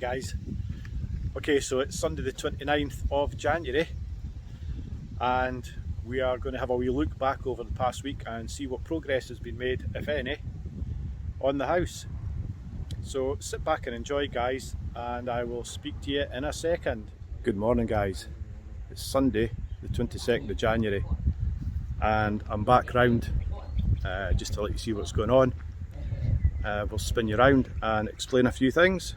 guys. Okay, so it's Sunday the 29th of January and we are going to have a wee look back over the past week and see what progress has been made, if any, on the house. So sit back and enjoy, guys, and I will speak to you in a second. Good morning, guys. It's Sunday the 22nd of January and I'm back round just to let you see what's going on. We'll spin you around and explain a few things.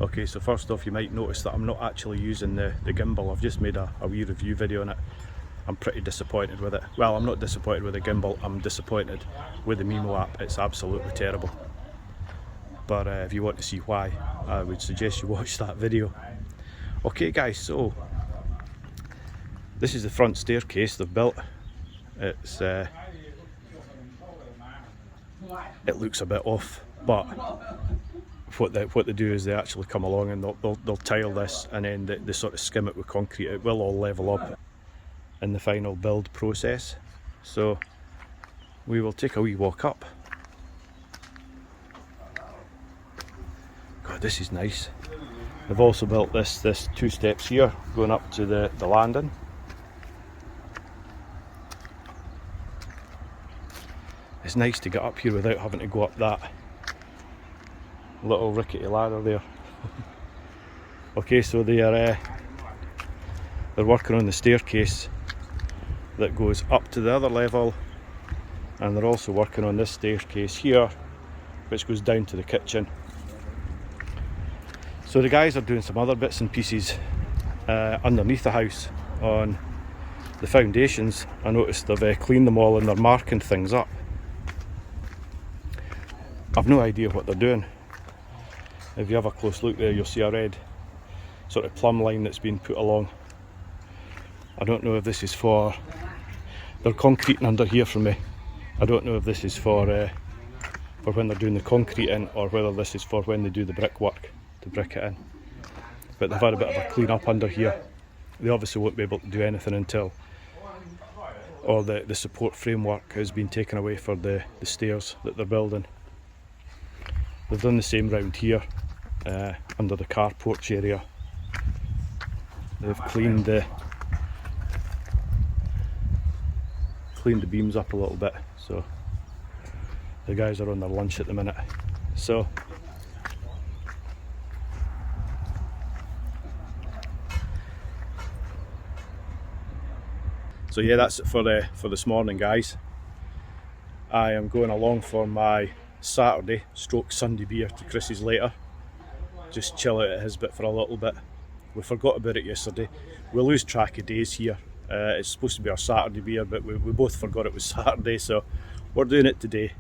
Okay, so first off, you might notice that I'm not actually using the gimbal. I've just made a wee review video on it. I'm pretty disappointed with it. Well, I'm not disappointed with the gimbal, I'm disappointed with the Mimo app. It's absolutely terrible. But if you want to see why, I would suggest you watch that video. Okay guys, so this is the front staircase they've built. It's it looks a bit off, but what they do is they actually come along and they'll tile this, and then they sort of skim it with concrete. It will all level up in the final build process. So we will take a wee walk up. God, this is nice. They've also built this two steps here going up to the landing. It's nice to get up here without having to go up that little rickety ladder there. Okay, so they're working on the staircase that goes up to the other level, and they're also working on this staircase here which goes down to the kitchen. So the guys are doing some other bits and pieces underneath the house on the foundations. I noticed they've cleaned them all and they're marking things up. I've no idea what they're doing. If you have a close look there, you'll see a red sort of plumb line that's been put along. I don't know if this is for, they're concreting under here for me. I don't know if this is for when they're doing the concreting, or whether this is for when they do the brickwork to brick it in. But they've had a bit of a clean up under here. They obviously won't be able to do anything until all the support framework has been taken away for the stairs that they're building. They've done the same round here under the car porch area. They've cleaned the beams up a little bit, so the guys are on their lunch at the minute. So yeah, that's it for this morning, guys. I am going along for my Saturday stroke Sunday beer to Chris's later. Just chill out at his bit for a little bit. We forgot about it yesterday. We lose track of days here. It's supposed to be our Saturday beer, but we both forgot it was Saturday, so we're doing it today.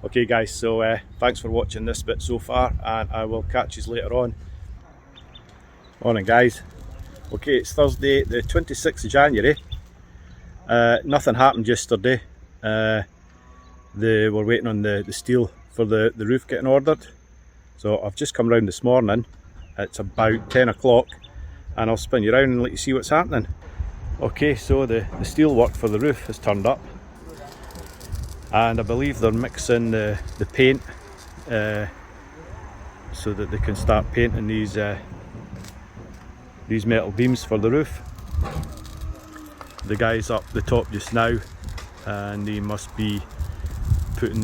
Okay guys, so thanks for watching this bit so far, and I will catch you later on. Morning guys. Okay, it's Thursday the 26th of January. Nothing happened yesterday. They were waiting on the steel for the roof getting ordered. So I've just come round this morning. It's about 10 o'clock and I'll spin you around and let you see what's happening. Okay, so the steel work for the roof has turned up, and I believe they're mixing the paint so that they can start painting these metal beams for the roof. The guy's up the top just now and they must be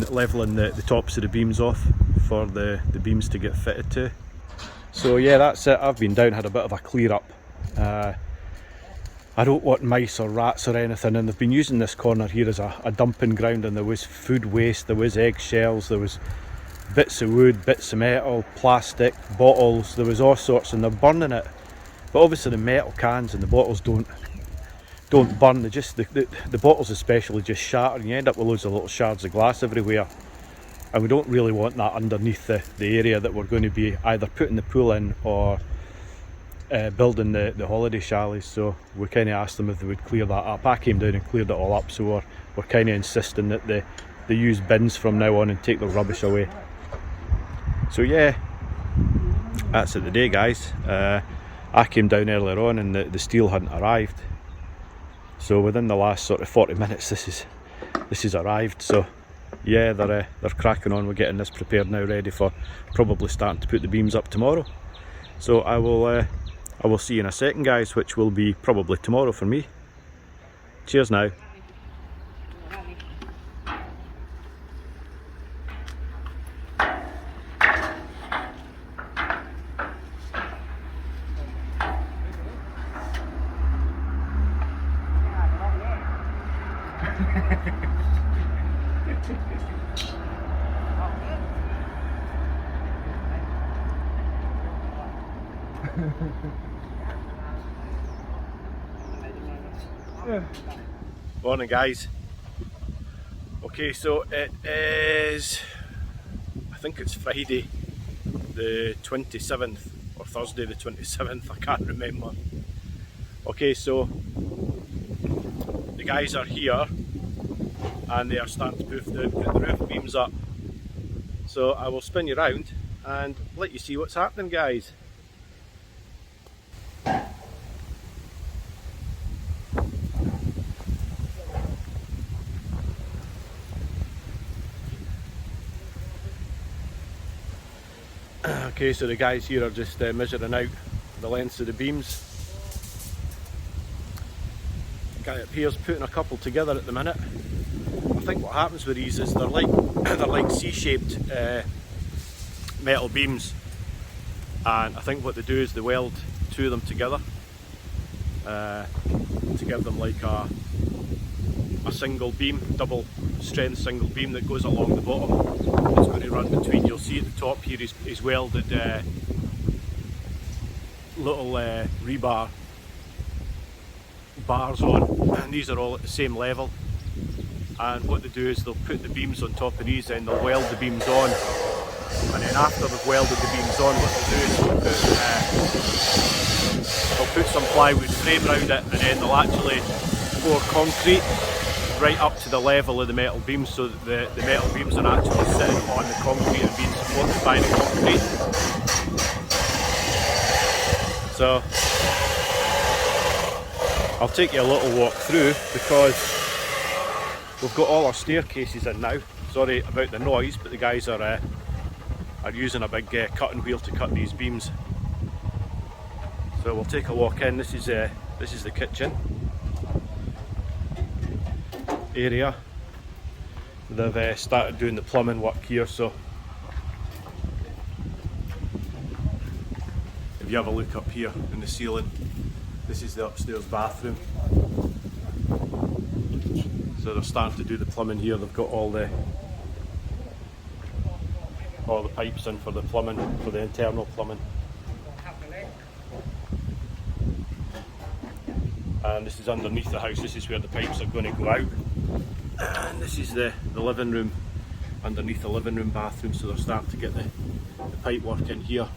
leveling the tops of the beams off for the beams to get fitted to. So yeah, that's it. I've been down, had a bit of a clear up. I don't want mice or rats or anything, and they've been using this corner here as a dumping ground, and there was food waste, there was eggshells, there was bits of wood, bits of metal, plastic, bottles, there was all sorts, and they're burning it. But obviously the metal cans and the bottles don't burn. They just the bottles especially just shatter, and you end up with loads of little shards of glass everywhere, and we don't really want that underneath the area that we're going to be either putting the pool in or building the holiday chalets. So we kind of asked them if they would clear that up. I came down and cleared it all up, so we're kind of insisting that they use bins from now on and take the rubbish away. So yeah, that's it today guys. I came down earlier on and the steel hadn't arrived. So within the last sort of 40 minutes this has arrived. So yeah, they're cracking on. We're getting this prepared now, ready for probably starting to put the beams up tomorrow. So I will see you in a second, guys, which will be probably tomorrow for me. Cheers now. Morning, guys. Okay, so it is, I think it's Friday the 27th or Thursday the 27th, I can't remember. Okay, so the guys are here and they are starting to put the roof beams up. So I will spin you around and let you see what's happening, guys. Okay, so the guys here are just measuring out the lengths of the beams. The guy up here's putting a couple together at the minute. I think what happens with these is they're like C-shaped metal beams, and I think what they do is they weld two of them together to give them like a single beam, double strength single beam that goes along the bottom. It's going to run between. You'll see at the top here is welded little rebar bars on, and these are all at the same level. And what they do is they'll put the beams on top of these and they'll weld the beams on, and then after they've welded the beams on, what they'll do is they'll put some plywood frame around it, and then they'll actually pour concrete right up to the level of the metal beams, so that the metal beams are actually sitting on the concrete and being supported by the concrete. So I'll take you a little walk through because we've got all our staircases in now. Sorry about the noise, but the guys are using a big cutting wheel to cut these beams. So we'll take a walk in. This is the kitchen area. They've started doing the plumbing work here, so if you have a look up here in the ceiling, this is the upstairs bathroom. So they're starting to do the plumbing here. They've got all the pipes in for the plumbing, for the internal plumbing. And this is underneath the house. This is where the pipes are going to go out. And this is the living room, underneath the living room bathroom. So they're starting to get the pipe work in here.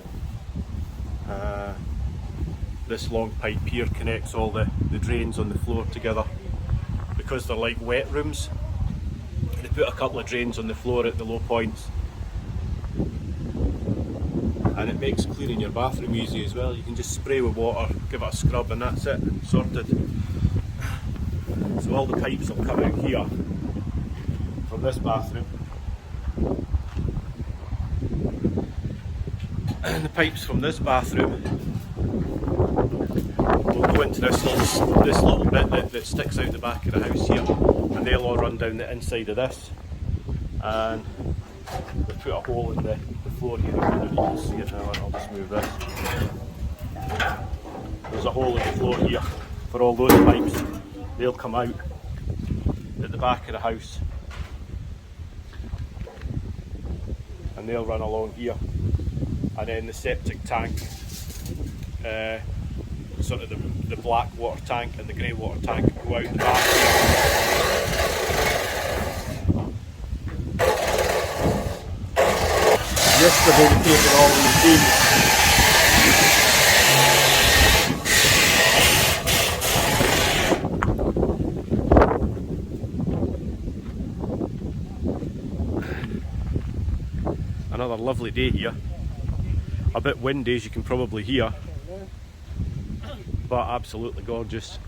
This long pipe here connects all the drains on the floor together. Because they're like wet rooms, they put a couple of drains on the floor at the low points, and it makes cleaning your bathroom easy as well. You can just spray with water, give it a scrub, and that's it, sorted. So all the pipes will come out here from this bathroom, and the pipes from this bathroom will go into this little bit that sticks out the back of the house here, and they'll all run down the inside of this, and we put a hole in the floor here. I don't know if you can see it now, and I'll just move this. There's a hole in the floor here for all those pipes. They'll come out at the back of the house and they'll run along here, and then the septic tank, sort of the black water tank and the grey water tank go out the back. Yesterday we painted all these beams. Another lovely day here. A bit windy, as you can probably hear, but absolutely gorgeous.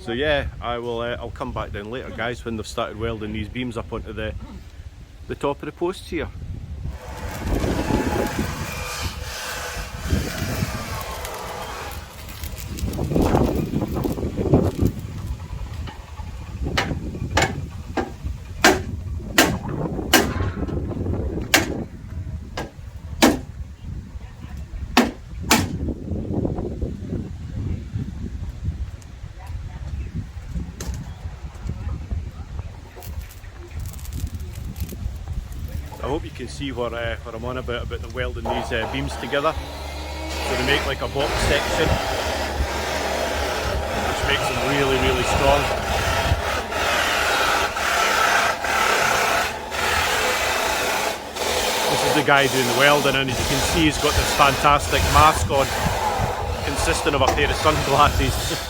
So yeah, I'll come back down later, guys, when they've started welding these beams up onto the top of the posts here. I hope you can see what I'm on about the welding these beams together, so they make like a box section, which makes them really, really strong. This is the guy doing the welding, and as you can see, he's got this fantastic mask on, consisting of a pair of sunglasses.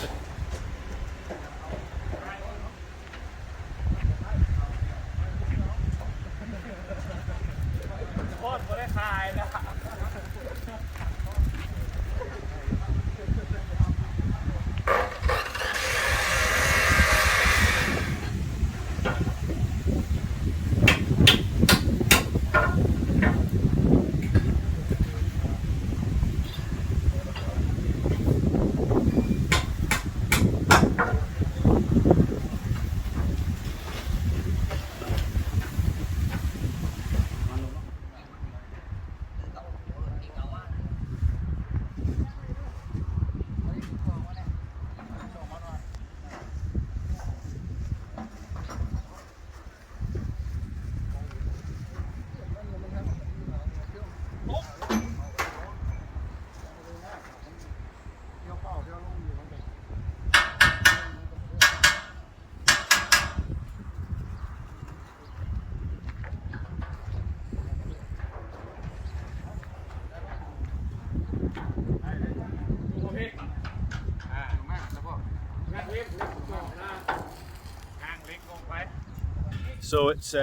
So it's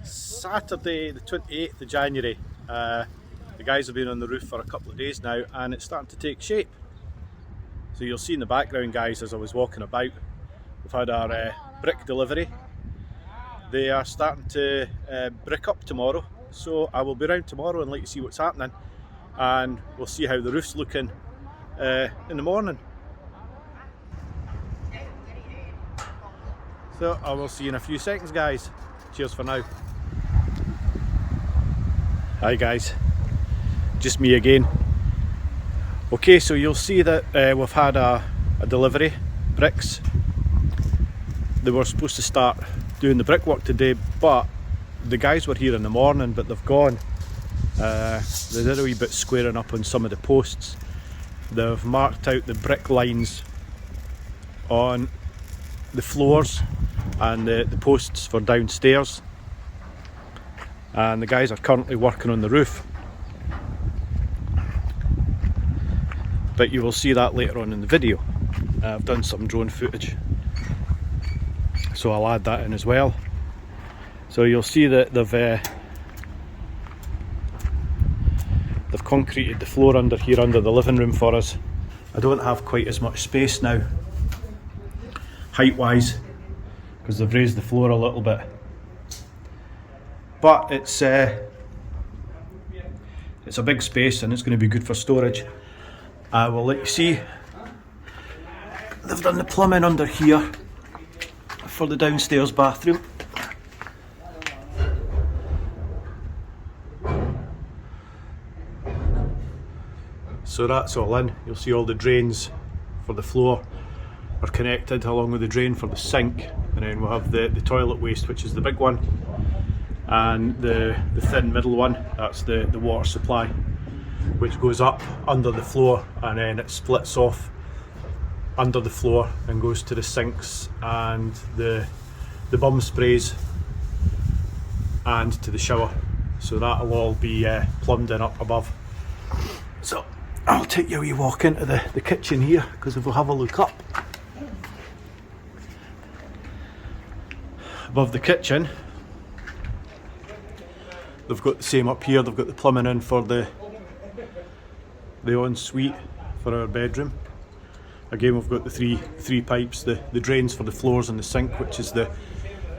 Saturday the 28th of January. The guys have been on the roof for a couple of days now, and it's starting to take shape. So you'll see in the background, guys, as I was walking about, we've had our brick delivery. They are starting to brick up tomorrow, so I will be around tomorrow and let you see what's happening, and we'll see how the roof's looking in the morning. So I will see you in a few seconds, guys. Cheers for now. Hi guys, just me again. Okay, so you'll see that we've had a delivery, bricks. They were supposed to start doing the brickwork today, but the guys were here in the morning, but they've gone. They did a wee bit squaring up on some of the posts. They've marked out the brick lines on the floors and the posts for downstairs, and the guys are currently working on the roof, but you will see that later on in the video. I've done some drone footage, so I'll add that in as well. So you'll see that they've concreted the floor under here, under the living room for us. I don't have quite as much space now height wise, because they've raised the floor a little bit, but it's a big space and it's going to be good for storage. I will let you see. They've done the plumbing under here for the downstairs bathroom. So that's all in. You'll see all the drains for the floor are connected along with the drain for the sink, and then we'll have the toilet waste, which is the big one, and the thin middle one, that's the water supply, which goes up under the floor and then it splits off under the floor and goes to the sinks and the bum sprays and to the shower. So that'll all be plumbed in up above. So I'll take you a wee walk into the kitchen here, because if we'll have a look up above the kitchen, they've got the same up here. They've got the plumbing in for the ensuite for our bedroom, Again, we've got the three pipes, the drains for the floors and the sink, which is the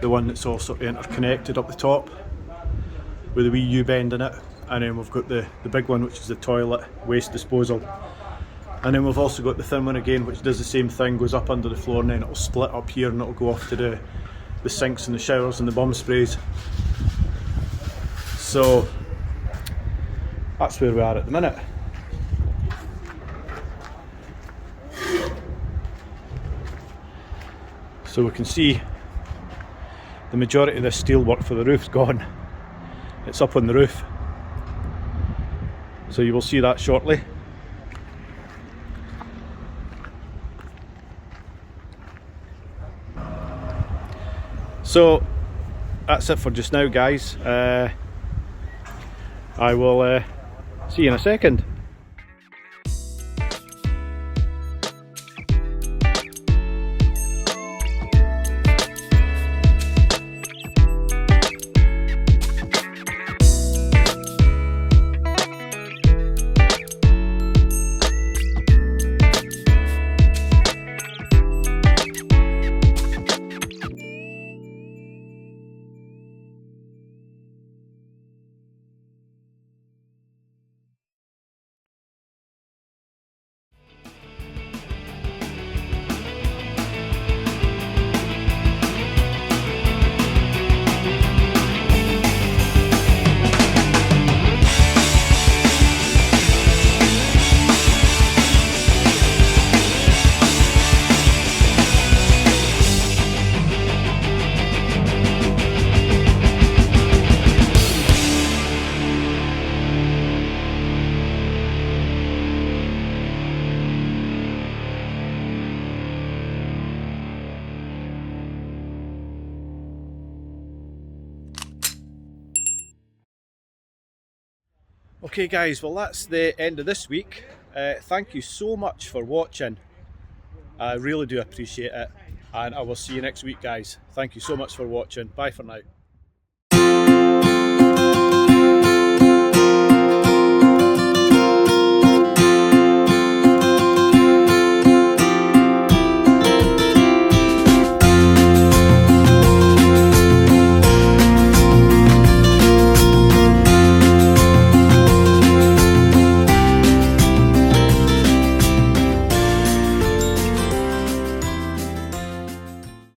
one that's also interconnected up the top with a wee U-bend in it. And then we've got the big one, which is the toilet waste disposal. And then we've also got the thin one again, which does the same thing, goes up under the floor, and then it'll split up here and it'll go off to the sinks and the showers and the bum sprays. So that's where we are at the minute. So we can see the majority of this steel work for the roof's gone. It's up on the roof. So you will see that shortly. So that's it for just now, guys. I will see you in a second. Okay guys, well that's the end of this week. Thank you so much for watching. I really do appreciate it, and I will see you next week, guys. Thank you so much for watching. Bye for now.